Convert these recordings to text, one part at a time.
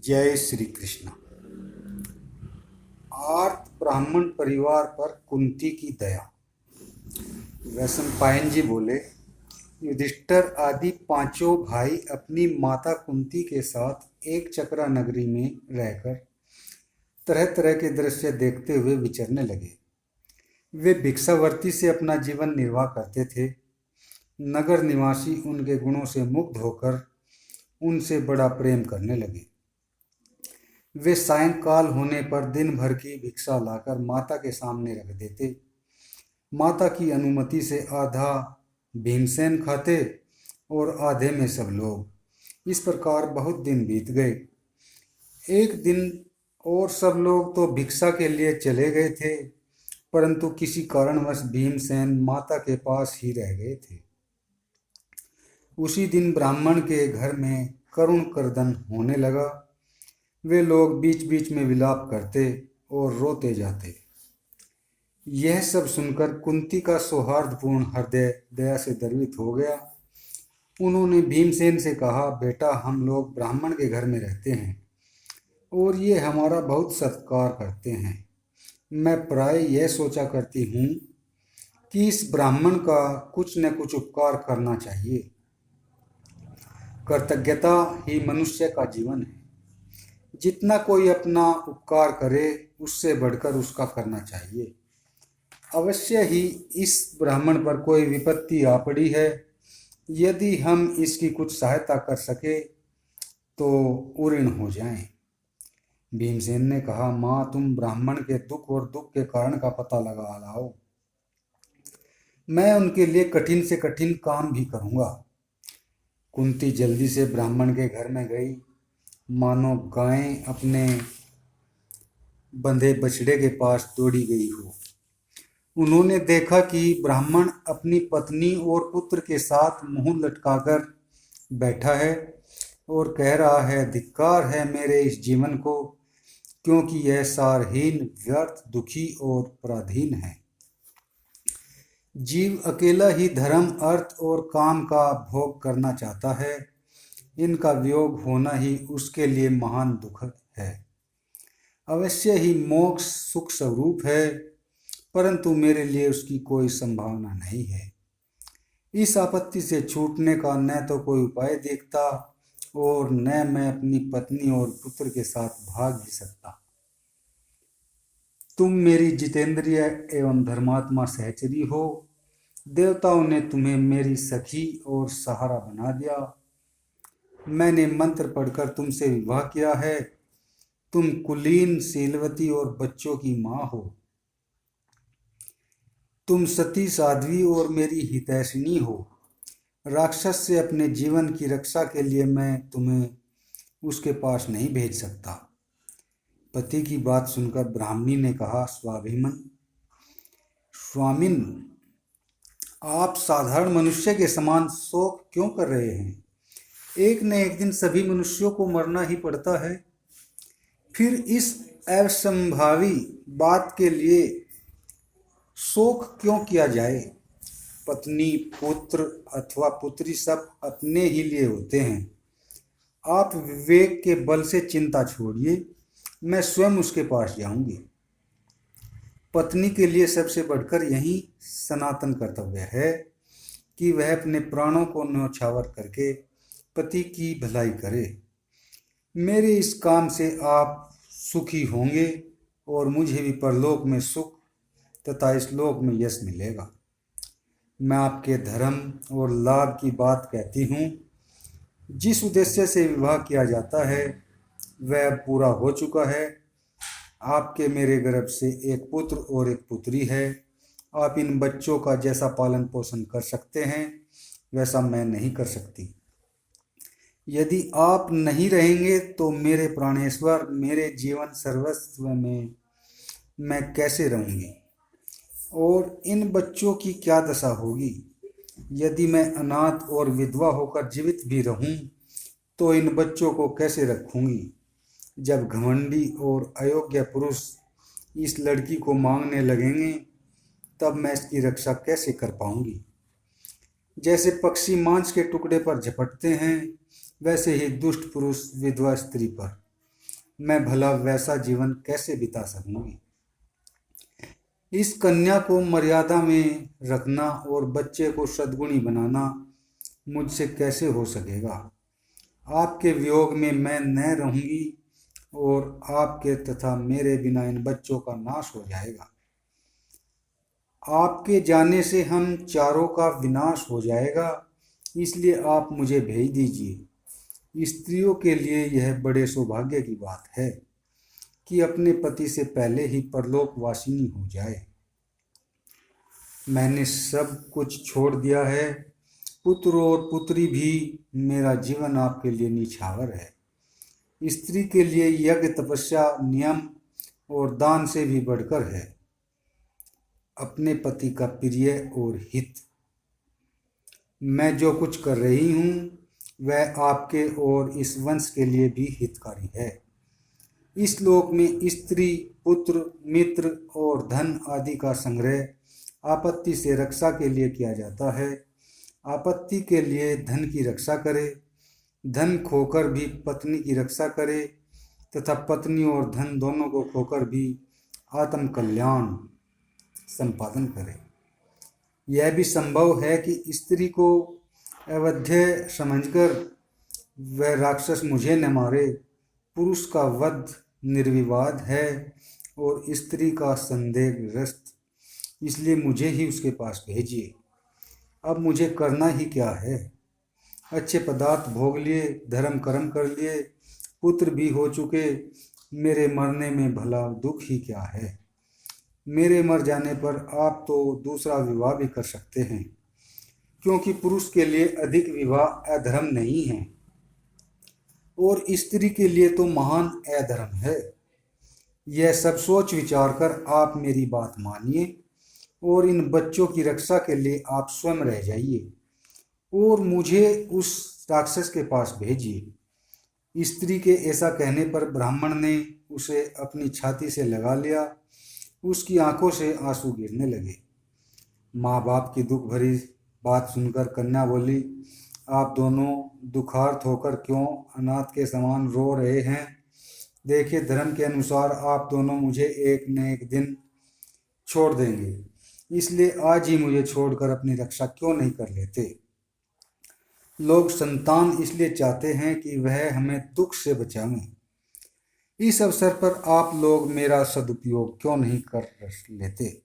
जय श्री कृष्ण। आर्त ब्राह्मण परिवार पर कुंती की दया। वैशंपायन जी बोले, युधिष्ठिर आदि पांचों भाई अपनी माता कुंती के साथ एक चक्रा नगरी में रहकर तरह तरह के दृश्य देखते हुए विचरने लगे। वे भिक्षावर्ती से अपना जीवन निर्वाह करते थे। नगर निवासी उनके गुणों से मुग्ध होकर उनसे बड़ा प्रेम करने लगे। वे सायंकाल होने पर दिन भर की भिक्षा लाकर माता के सामने रख देते। माता की अनुमति से आधा भीमसेन खाते और आधे में सब लोग। इस प्रकार बहुत दिन बीत गए। एक दिन और सब लोग तो भिक्षा के लिए चले गए थे, परंतु किसी कारणवश भीमसेन माता के पास ही रह गए थे। उसी दिन ब्राह्मण के घर में करुण क्रंदन होने लगा। वे लोग बीच बीच में विलाप करते और रोते जाते। यह सब सुनकर कुंती का सौहार्दपूर्ण हृदय दया से द्रवित हो गया। उन्होंने भीमसेन से कहा, बेटा, हम लोग ब्राह्मण के घर में रहते हैं और ये हमारा बहुत सत्कार करते हैं। मैं प्राय यह सोचा करती हूँ कि इस ब्राह्मण का कुछ न कुछ उपकार करना चाहिए। कृतज्ञता ही मनुष्य का जीवन है। जितना कोई अपना उपकार करे उससे बढ़कर उसका करना चाहिए। अवश्य ही इस ब्राह्मण पर कोई विपत्ति आ पड़ी है। यदि हम इसकी कुछ सहायता कर सके तो उऋण हो जाएं। भीमसेन ने कहा, माँ, तुम ब्राह्मण के दुख और दुख के कारण का पता लगा लाओ। मैं उनके लिए कठिन से कठिन काम भी करूँगा। कुंती जल्दी से ब्राह्मण के घर में गई, मानो गाय अपने बंधे बछड़े के पास दौड़ी गई हो। उन्होंने देखा कि ब्राह्मण अपनी पत्नी और पुत्र के साथ मुंह लटकाकर बैठा है और कह रहा है, धिक्कार है मेरे इस जीवन को, क्योंकि यह सारहीन, व्यर्थ, दुखी और पराधीन है। जीव अकेला ही धर्म, अर्थ और काम का भोग करना चाहता है। इनका वियोग होना ही उसके लिए महान दुख है। अवश्य ही मोक्ष सुख स्वरूप है, परंतु मेरे लिए उसकी कोई संभावना नहीं है। इस आपत्ति से छूटने का न तो कोई उपाय देखता और न मैं अपनी पत्नी और पुत्र के साथ भाग ही सकता। तुम मेरी जितेंद्रिय एवं धर्मात्मा सहचरी हो। देवताओं ने तुम्हें मेरी सखी और सहारा बना दिया। मैंने मंत्र पढ़कर तुमसे विवाह किया है। तुम कुलीन, शीलवती और बच्चों की माँ हो। तुम सती, साध्वी और मेरी हितैषिणी हो। राक्षस से अपने जीवन की रक्षा के लिए मैं तुम्हें उसके पास नहीं भेज सकता। पति की बात सुनकर ब्राह्मणी ने कहा, स्वामिन, आप साधारण मनुष्य के समान शोक क्यों कर रहे हैं? एक न एक दिन सभी मनुष्यों को मरना ही पड़ता है। फिर इस असंभावी बात के लिए शोक क्यों किया जाए? पत्नी, पुत्र अथवा पुत्री सब अपने ही लिए होते हैं। आप विवेक के बल से चिंता छोड़िए, मैं स्वयं उसके पास जाऊंगी। पत्नी के लिए सबसे बढ़कर यही सनातन कर्तव्य है कि वह अपने प्राणों को न्यौछावर करके पति की भलाई करे। मेरे इस काम से आप सुखी होंगे और मुझे भी परलोक में सुख तथा इस लोक में यश मिलेगा। मैं आपके धर्म और लाभ की बात कहती हूँ। जिस उद्देश्य से विवाह किया जाता है वह अब पूरा हो चुका है। आपके मेरे गर्भ से एक पुत्र और एक पुत्री है। आप इन बच्चों का जैसा पालन पोषण कर सकते हैं वैसा मैं नहीं कर सकती। यदि आप नहीं रहेंगे तो मेरे प्राणेश्वर, मेरे जीवन सर्वस्व में मैं कैसे रहूँगी और इन बच्चों की क्या दशा होगी? यदि मैं अनाथ और विधवा होकर जीवित भी रहूं तो इन बच्चों को कैसे रखूंगी? जब घमंडी और अयोग्य पुरुष इस लड़की को मांगने लगेंगे तब मैं इसकी रक्षा कैसे कर पाऊंगी? जैसे पक्षी मांस के टुकड़े पर झपटते हैं वैसे ही दुष्ट पुरुष विधवा स्त्री पर। मैं भला वैसा जीवन कैसे बिता सकूंगी। इस कन्या को मर्यादा में रखना और बच्चे को सद्गुणी बनाना मुझसे कैसे हो सकेगा। आपके वियोग में मैं न रहूंगी और आपके तथा मेरे बिना इन बच्चों का नाश हो जाएगा। आपके जाने से हम चारों का विनाश हो जाएगा, इसलिए आप मुझे भेज दीजिए। स्त्रियों के लिए यह बड़े सौभाग्य की बात है कि अपने पति से पहले ही परलोकवासिनी हो जाए। मैंने सब कुछ छोड़ दिया है, पुत्र और पुत्री भी। मेरा जीवन आपके लिए निछावर है। स्त्री के लिए यज्ञ, तपस्या, नियम और दान से भी बढ़कर है अपने पति का प्रिय और हित। मैं जो कुछ कर रही हूँ वह आपके और इस वंश के लिए भी हितकारी है। इस लोक में स्त्री, पुत्र, मित्र और धन आदि का संग्रह आपत्ति से रक्षा के लिए किया जाता है। आपत्ति के लिए धन की रक्षा करे, धन खोकर भी पत्नी की रक्षा करे तथा पत्नी और धन दोनों को खोकर भी आत्म कल्याण संपादन करे। यह भी संभव है कि स्त्री को अवध्य समझकर वह राक्षस मुझे न मारे। पुरुष का वध निर्विवाद है और स्त्री का संदेहग्रस्त, इसलिए मुझे ही उसके पास भेजिए। अब मुझे करना ही क्या है। अच्छे पदार्थ भोग लिए, धर्म कर्म कर लिए, पुत्र भी हो चुके, मेरे मरने में भला दुख ही क्या है। मेरे मर जाने पर आप तो दूसरा विवाह भी कर सकते हैं, क्योंकि पुरुष के लिए अधिक विवाह अधर्म नहीं है और स्त्री के लिए तो महान अधर्म है। यह सब सोच विचार कर आप मेरी बात मानिए और इन बच्चों की रक्षा के लिए आप स्वयं रह जाइए और मुझे उस राक्षस के पास भेजिए। स्त्री के ऐसा कहने पर ब्राह्मण ने उसे अपनी छाती से लगा लिया। उसकी आंखों से आंसू गिरने लगे। माँ बाप की दुख भरी बात सुनकर कन्या बोली, आप दोनों दुखार्त होकर क्यों अनाथ के समान रो रहे हैं। देखिए, धर्म के अनुसार आप दोनों मुझे एक न एक दिन छोड़ देंगे, इसलिए आज ही मुझे छोड़कर अपनी रक्षा क्यों नहीं कर लेते। लोग संतान इसलिए चाहते हैं कि वह हमें दुख से बचावें। इस अवसर पर आप लोग मेरा सदुपयोग क्यों नहीं कर लेते।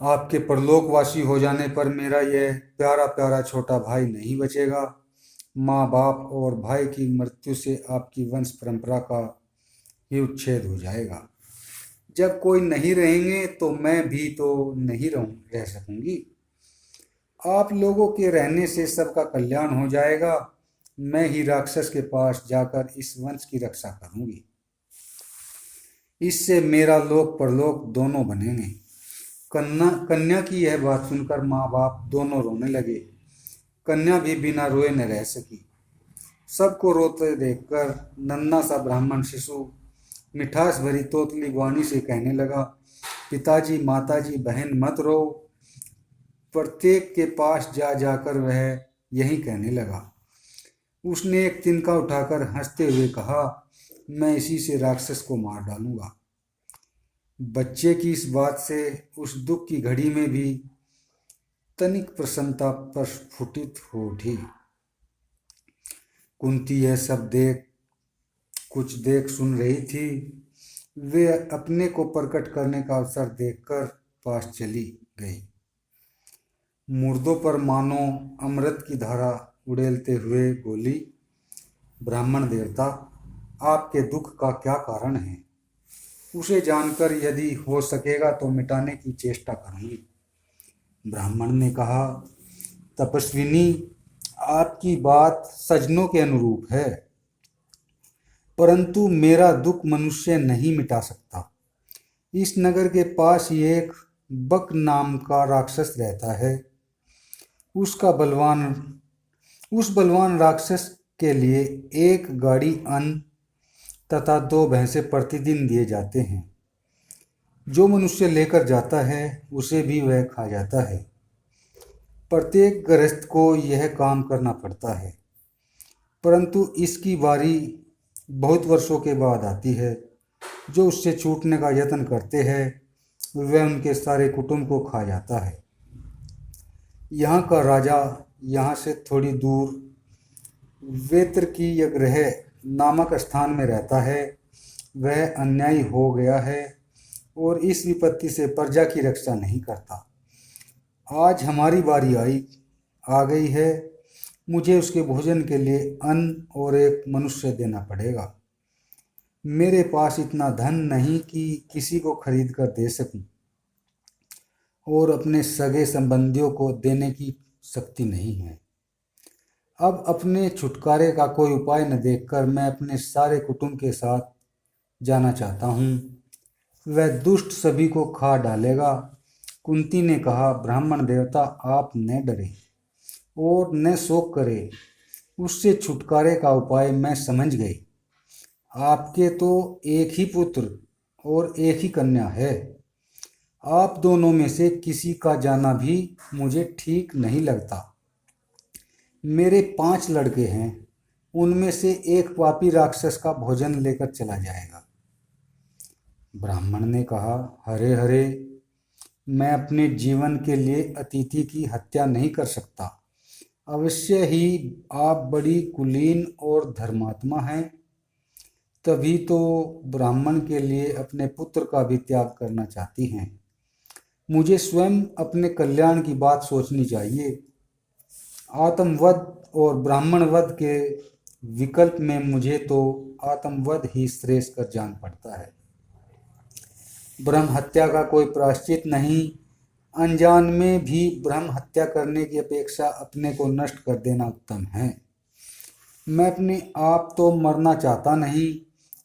आपके परलोकवासी हो जाने पर मेरा यह प्यारा प्यारा छोटा भाई नहीं बचेगा। माँ बाप और भाई की मृत्यु से आपकी वंश परंपरा का ही उच्छेद हो जाएगा। जब कोई नहीं रहेंगे तो मैं भी तो नहीं रह सकूंगी। आप लोगों के रहने से सबका कल्याण हो जाएगा। मैं ही राक्षस के पास जाकर इस वंश की रक्षा करूंगी। इससे मेरा लोक परलोक दोनों बनेंगे। कन्या की यह बात सुनकर माँ बाप दोनों रोने लगे। कन्या भी बिना रोए न रह सकी। सबको रोते देखकर नन्हा सा ब्राह्मण शिशु मिठास भरी तोतली वाणी से कहने लगा, पिताजी, माताजी, बहन मत रो। प्रत्येक के पास जा जाकर वह यही कहने लगा। उसने एक तिनका उठाकर हंसते हुए कहा, मैं इसी से राक्षस को मार डालूंगा। बच्चे की इस बात से उस दुख की घड़ी में भी तनिक प्रसन्नता प्रस्फुटित हो उठी। कुंती यह सब कुछ देख सुन रही थी। वे अपने को प्रकट करने का अवसर देखकर पास चली गई। मुर्दों पर मानो अमृत की धारा उड़ेलते हुए बोली, ब्राह्मण देवता, आपके दुख का क्या कारण है। उसे जानकर यदि हो सकेगा तो मिटाने की चेष्टा करूंगी। ब्राह्मण ने कहा, तपस्विनी, आपकी बात सज्जनों के अनुरूप है, परंतु मेरा दुख मनुष्य नहीं मिटा सकता। इस नगर के पास ही एक बक नाम का राक्षस रहता है। उस बलवान राक्षस के लिए एक गाड़ी अन्न तथा 2 भैंसे प्रतिदिन दिए जाते हैं। जो मनुष्य लेकर जाता है उसे भी वह खा जाता है। प्रत्येक गृहस्थ को यह काम करना पड़ता है, परंतु इसकी बारी बहुत वर्षों के बाद आती है। जो उससे छूटने का यत्न करते हैं वह उनके सारे कुटुंब को खा जाता है। यहाँ का राजा यहाँ से थोड़ी दूर वेत्र की यग्रह नामक स्थान में रहता है। वह अन्यायी हो गया है और इस विपत्ति से प्रजा की रक्षा नहीं करता। आज हमारी बारी आ गई है। मुझे उसके भोजन के लिए अन्न और एक मनुष्य देना पड़ेगा। मेरे पास इतना धन नहीं कि किसी को खरीद कर दे सकूं और अपने सगे संबंधियों को देने की शक्ति नहीं है। अब अपने छुटकारे का कोई उपाय न देखकर मैं अपने सारे कुटुंब के साथ जाना चाहता हूँ। वह दुष्ट सभी को खा डालेगा। कुंती ने कहा, ब्राह्मण देवता, आप न डरे और न शोक करें। उससे छुटकारे का उपाय मैं समझ गई। आपके तो एक ही पुत्र और एक ही कन्या है। आप दोनों में से किसी का जाना भी मुझे ठीक नहीं लगता। मेरे 5 लड़के हैं, उनमें से एक पापी राक्षस का भोजन लेकर चला जाएगा। ब्राह्मण ने कहा, हरे हरे, मैं अपने जीवन के लिए अतिथि की हत्या नहीं कर सकता। अवश्य ही आप बड़ी कुलीन और धर्मात्मा हैं, तभी तो ब्राह्मण के लिए अपने पुत्र का भी त्याग करना चाहती हैं। मुझे स्वयं अपने कल्याण की बात सोचनी चाहिए। आत्मवध और ब्राह्मणवध के विकल्प में मुझे तो आत्मवध ही श्रेष्ठ कर जान पड़ता है। ब्रह्म हत्या का कोई प्रायश्चित नहीं। अनजान में भी ब्रह्म हत्या करने की अपेक्षा अपने को नष्ट कर देना उत्तम है। मैं अपने आप तो मरना चाहता नहीं,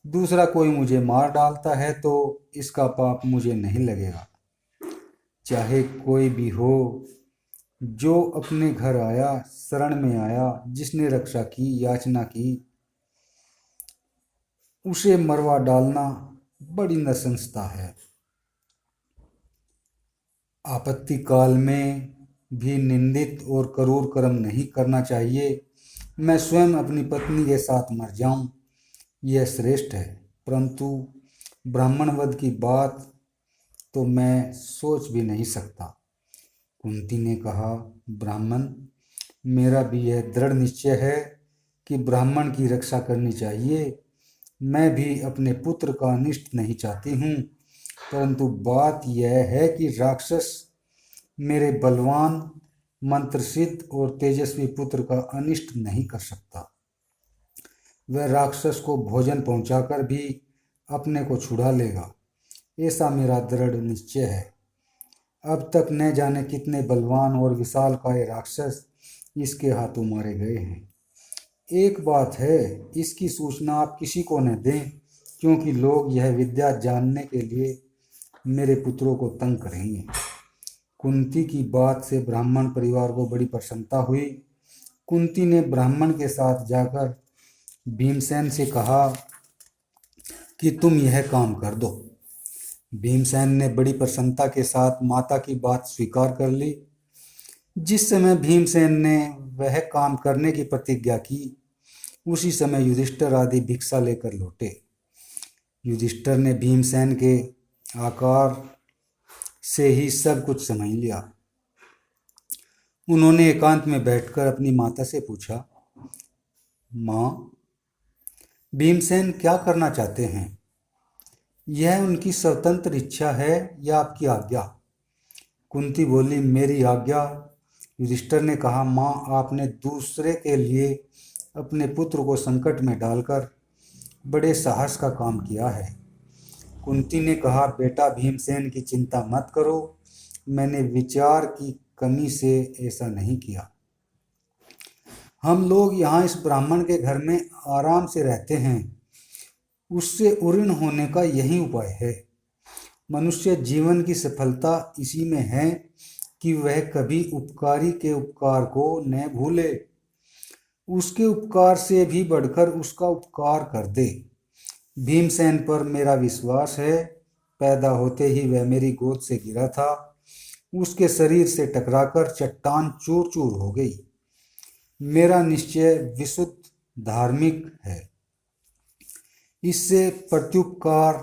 दूसरा कोई मुझे मार डालता है तो इसका पाप मुझे नहीं लगेगा। चाहे कोई भी हो, जो अपने घर आया, शरण में आया, जिसने रक्षा की, याचना की, उसे मरवा डालना बड़ी नृशंसता है। आपत्ति काल में भी निंदित और क्रूर कर्म नहीं करना चाहिए। मैं स्वयं अपनी पत्नी के साथ मर जाऊं, यह श्रेष्ठ है। परंतु ब्राह्मणवध की बात तो मैं सोच भी नहीं सकता। कुंती ने कहा, ब्राह्मण, मेरा भी यह दृढ़ निश्चय है कि ब्राह्मण की रक्षा करनी चाहिए। मैं भी अपने पुत्र का अनिष्ट नहीं चाहती हूँ, परंतु बात यह है कि राक्षस मेरे बलवान, मंत्रसिद्ध और तेजस्वी पुत्र का अनिष्ट नहीं कर सकता। वह राक्षस को भोजन पहुंचाकर भी अपने को छुड़ा लेगा, ऐसा मेरा दृढ़ निश्चय है। अब तक न जाने कितने बलवान और विशालकाय राक्षस इसके हाथों मारे गए हैं। एक बात है, इसकी सूचना आप किसी को न दें, क्योंकि लोग यह विद्या जानने के लिए मेरे पुत्रों को तंग करेंगे। कुंती की बात से ब्राह्मण परिवार को बड़ी प्रसन्नता हुई। कुंती ने ब्राह्मण के साथ जाकर भीमसेन से कहा कि तुम यह काम कर दो। भीमसेन ने बड़ी प्रसन्नता के साथ माता की बात स्वीकार कर ली। जिस समय भीमसेन ने वह काम करने की प्रतिज्ञा की, उसी समय युधिष्ठिर आदि भिक्षा लेकर लौटे। युधिष्ठिर ने भीमसेन के आकार से ही सब कुछ समझ लिया। उन्होंने एकांत में बैठकर अपनी माता से पूछा, माँ, भीमसेन क्या करना चाहते हैं? यह उनकी स्वतंत्र इच्छा है या आपकी आज्ञा? कुंती बोली, मेरी आज्ञा। युधिष्ठिर ने कहा, माँ, आपने दूसरे के लिए अपने पुत्र को संकट में डालकर बड़े साहस का काम किया है। कुंती ने कहा, बेटा भीमसेन की चिंता मत करो, मैंने विचार की कमी से ऐसा नहीं किया। हम लोग यहाँ इस ब्राह्मण के घर में आराम से रहते हैं, उससे उऋण होने का यही उपाय है। मनुष्य जीवन की सफलता इसी में है कि वह कभी उपकारी के उपकार को न भूले, उसके उपकार से भी बढ़कर उसका उपकार कर दे। भीमसेन पर मेरा विश्वास है। पैदा होते ही वह मेरी गोद से गिरा था, उसके शरीर से टकराकर चट्टान चूर चूर हो गई। मेरा निश्चय विशुद्ध धार्मिक है। इससे प्रत्युपकार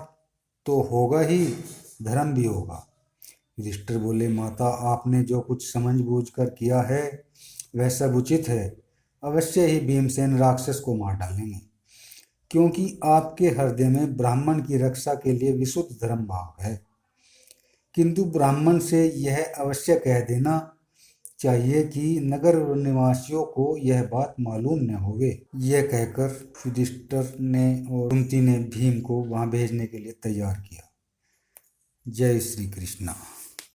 तो होगा ही, धर्म भी होगा। युधिष्ठिर बोले, माता, आपने जो कुछ समझ बूझ कर किया है वह सब उचित है। अवश्य ही भीमसेन राक्षस को मार डालेंगे, क्योंकि आपके हृदय में ब्राह्मण की रक्षा के लिए विशुद्ध धर्म भाव है। किंतु ब्राह्मण से यह अवश्य कह देना चाहिए कि नगर निवासियों को यह बात मालूम न होवे। यह कहकर युधिष्ठिर ने और कुंती ने भीम को वहां भेजने के लिए तैयार किया। जय श्री कृष्णा।